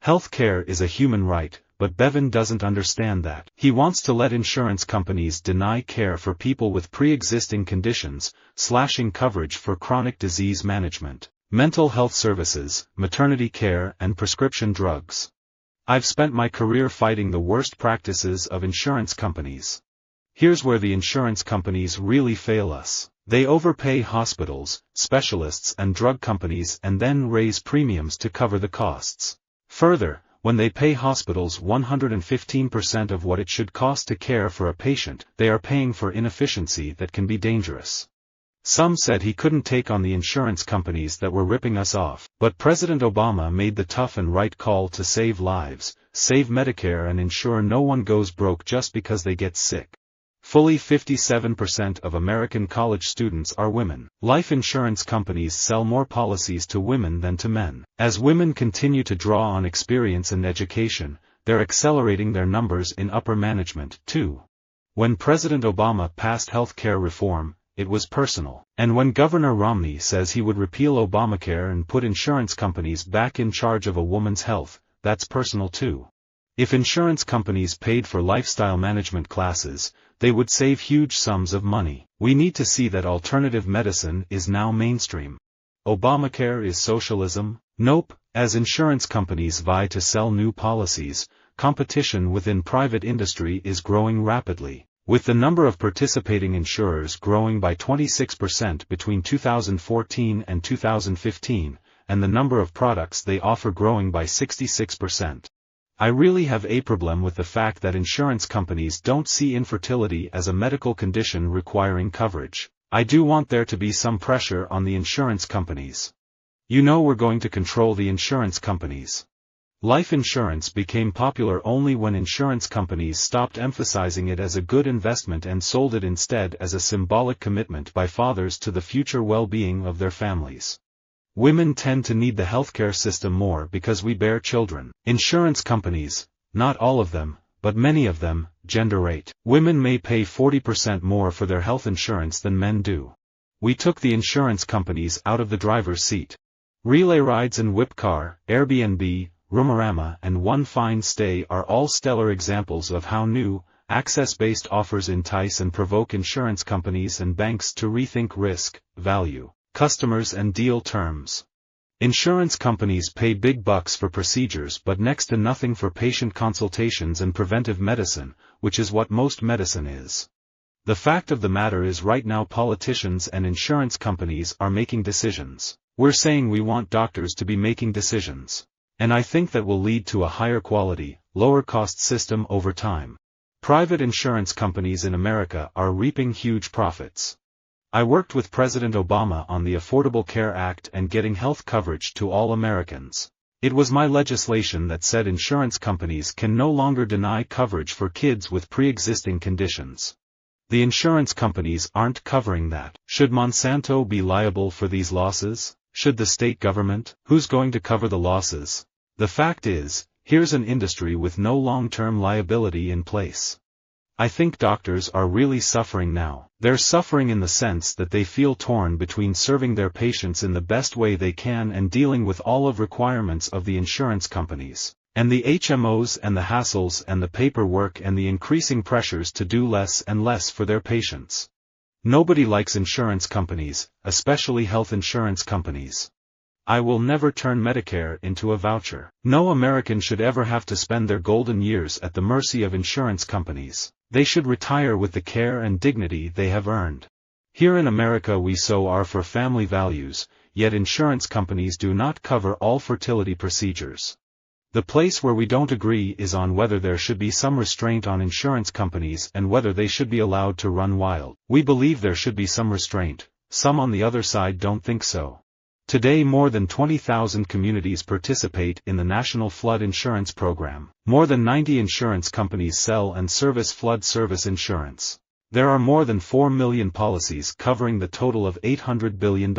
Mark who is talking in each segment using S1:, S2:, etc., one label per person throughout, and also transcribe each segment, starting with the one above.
S1: Healthcare is a human right, but Bevin doesn't understand that. He wants to let insurance companies deny care for people with pre-existing conditions, slashing coverage for chronic disease management, mental health services, maternity care and prescription drugs. I've spent my career fighting the worst practices of insurance companies. Here's where the insurance companies really fail us. They overpay hospitals, specialists and drug companies and then raise premiums to cover the costs. Further, when they pay hospitals 115% of what it should cost to care for a patient, they are paying for inefficiency that can be dangerous. Some said he couldn't take on the insurance companies that were ripping us off, but President Obama made the tough and right call to save lives, save Medicare and ensure no one goes broke just because they get sick. Fully 57% of American college students are women. Life insurance companies sell more policies to women than to men. As women continue to draw on experience and education, they're accelerating their numbers in upper management, too. When President Obama passed health care reform, it was personal. And when Governor Romney says he would repeal Obamacare and put insurance companies back in charge of a woman's health, that's personal too. If insurance companies paid for lifestyle management classes, they would save huge sums of money. We need to see that alternative medicine is now mainstream. Obamacare is socialism? Nope. As insurance companies vie to sell new policies, competition within private industry is growing rapidly, with the number of participating insurers growing by 26% between 2014 and 2015, and the number of products they offer growing by 66%. I really have a problem with the fact that insurance companies don't see infertility as a medical condition requiring coverage. I do want there to be some pressure on the insurance companies. You know we're going to control the insurance companies. Life insurance became popular only when insurance companies stopped emphasizing it as a good investment and sold it instead as a symbolic commitment by fathers to the future well-being of their families. Women tend to need the healthcare system more because we bear children. Insurance companies, not all of them, but many of them, gender rate. Women may pay 40% more for their health insurance than men do. We took the insurance companies out of the driver's seat. Relay Rides and Whipcar, Airbnb, Roomorama and One Fine Stay are all stellar examples of how new, access-based offers entice and provoke insurance companies and banks to rethink risk, value, customers and deal terms. Insurance companies pay big bucks for procedures but next to nothing for patient consultations and preventive medicine, which is what most medicine is. The fact of the matter is right now politicians and insurance companies are making decisions. We're saying we want doctors to be making decisions. And I think that will lead to a higher quality, lower cost system over time. Private insurance companies in America are reaping huge profits. I worked with President Obama on the Affordable Care Act and getting health coverage to all Americans. It was my legislation that said insurance companies can no longer deny coverage for kids with pre-existing conditions. The insurance companies aren't covering that. Should Monsanto be liable for these losses? Should the state government? Who's going to cover the losses? The fact is, here's an industry with no long-term liability in place. I think doctors are really suffering now. They're suffering in the sense that they feel torn between serving their patients in the best way they can and dealing with all of requirements of the insurance companies, and the HMOs and the hassles and the paperwork and the increasing pressures to do less and less for their patients. Nobody likes insurance companies, especially health insurance companies. I will never turn Medicare into a voucher. No American should ever have to spend their golden years at the mercy of insurance companies. They should retire with the care and dignity they have earned. Here in America we so are for family values, yet insurance companies do not cover all fertility procedures. The place where we don't agree is on whether there should be some restraint on insurance companies and whether they should be allowed to run wild. We believe there should be some restraint. Some on the other side don't think so. Today more than 20,000 communities participate in the National Flood Insurance Program. More than 90 insurance companies sell and service flood service insurance. There are more than 4 million policies covering the total of $800 billion.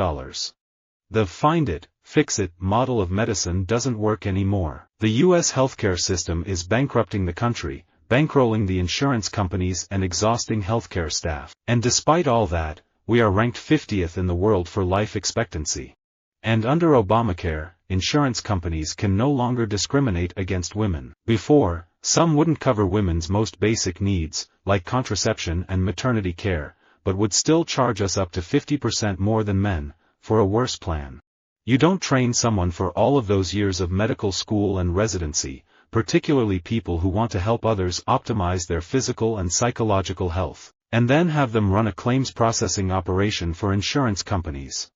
S1: The find it, fix it model of medicine doesn't work anymore. The U.S. healthcare system is bankrupting the country, bankrolling the insurance companies and exhausting healthcare staff. And despite all that, we are ranked 50th in the world for life expectancy. And under Obamacare, insurance companies can no longer discriminate against women. Before, some wouldn't cover women's most basic needs, like contraception and maternity care, but would still charge us up to 50% more than men, for a worse plan. You don't train someone for all of those years of medical school and residency, particularly people who want to help others optimize their physical and psychological health, and then have them run a claims processing operation for insurance companies.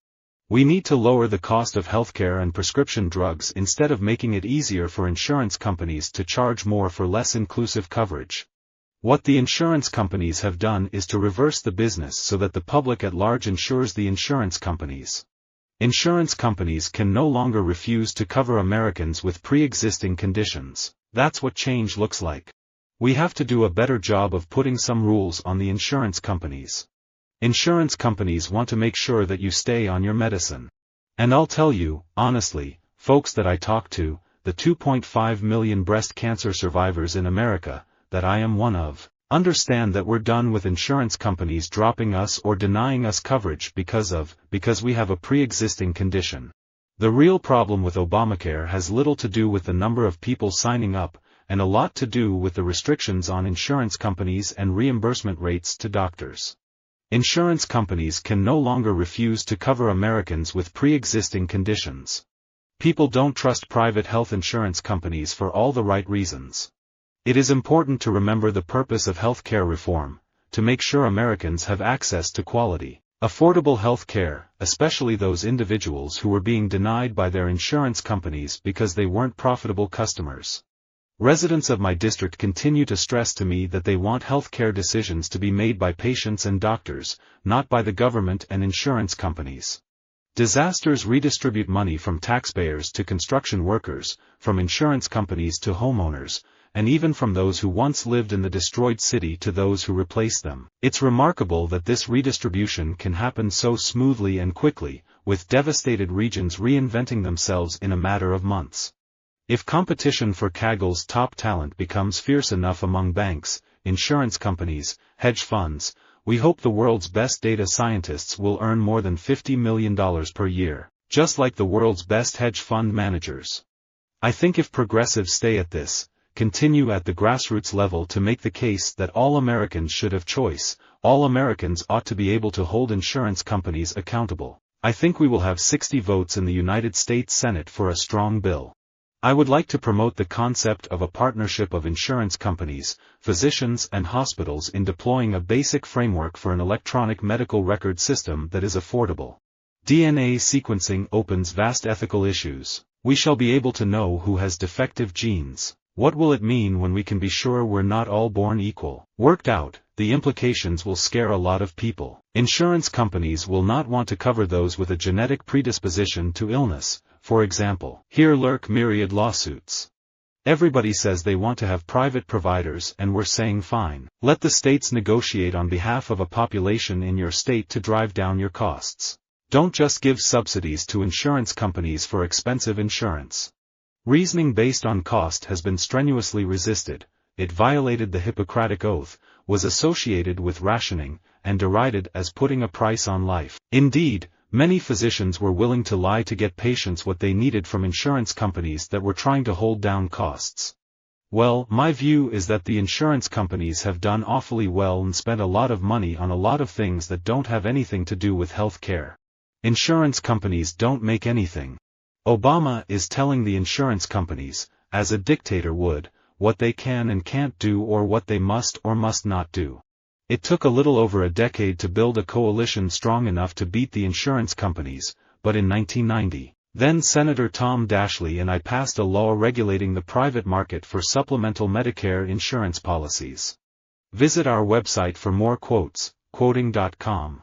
S1: We need to lower the cost of healthcare and prescription drugs instead of making it easier for insurance companies to charge more for less inclusive coverage. What the insurance companies have done is to reverse the business so that the public at large insures the insurance companies. Insurance companies can no longer refuse to cover Americans with pre-existing conditions. That's what change looks like. We have to do a better job of putting some rules on the insurance companies. Insurance companies want to make sure that you stay on your medicine. And I'll tell you, honestly, folks that I talk to, the 2.5 million breast cancer survivors in America, that I am one of, understand that we're done with insurance companies dropping us or denying us coverage because we have a pre-existing condition. The real problem with Obamacare has little to do with the number of people signing up, and a lot to do with the restrictions on insurance companies and reimbursement rates to doctors. Insurance companies can no longer refuse to cover Americans with pre-existing conditions. People don't trust private health insurance companies for all the right reasons. It is important to remember the purpose of health care reform, to make sure Americans have access to quality, affordable health care, especially those individuals who were being denied by their insurance companies because they weren't profitable customers. Residents of my district continue to stress to me that they want health care decisions to be made by patients and doctors, not by the government and insurance companies. Disasters redistribute money from taxpayers to construction workers, from insurance companies to homeowners, and even from those who once lived in the destroyed city to those who replaced them. It's remarkable that this redistribution can happen so smoothly and quickly, with devastated regions reinventing themselves in a matter of months. If competition for Kaggle's top talent becomes fierce enough among banks, insurance companies, hedge funds, we hope the world's best data scientists will earn more than $50 million per year, just like the world's best hedge fund managers. I think if progressives stay at this, continue at the grassroots level to make the case that all Americans should have choice, all Americans ought to be able to hold insurance companies accountable, I think we will have 60 votes in the United States Senate for a strong bill. I would like to promote the concept of a partnership of insurance companies, physicians and hospitals in deploying a basic framework for an electronic medical record system that is affordable. DNA sequencing opens vast ethical issues. We shall be able to know who has defective genes. What will it mean when we can be sure we're not all born equal? Worked out, the implications will scare a lot of people. Insurance companies will not want to cover those with a genetic predisposition to illness, for example. Here lurk myriad lawsuits. Everybody says they want to have private providers and we're saying fine. Let the states negotiate on behalf of a population in your state to drive down your costs. Don't just give subsidies to insurance companies for expensive insurance. Reasoning based on cost has been strenuously resisted. It violated the Hippocratic Oath, was associated with rationing, and derided as putting a price on life. Indeed, many physicians were willing to lie to get patients what they needed from insurance companies that were trying to hold down costs. Well, my view is that the insurance companies have done awfully well and spent a lot of money on a lot of things that don't have anything to do with health care. Insurance companies don't make anything. Obama is telling the insurance companies, as a dictator would, what they can and can't do or what they must or must not do. It took a little over a decade to build a coalition strong enough to beat the insurance companies, but in 1990, then Senator Tom Daschle and I passed a law regulating the private market for supplemental Medicare insurance policies. Visit our website for more quotes, quoting.com.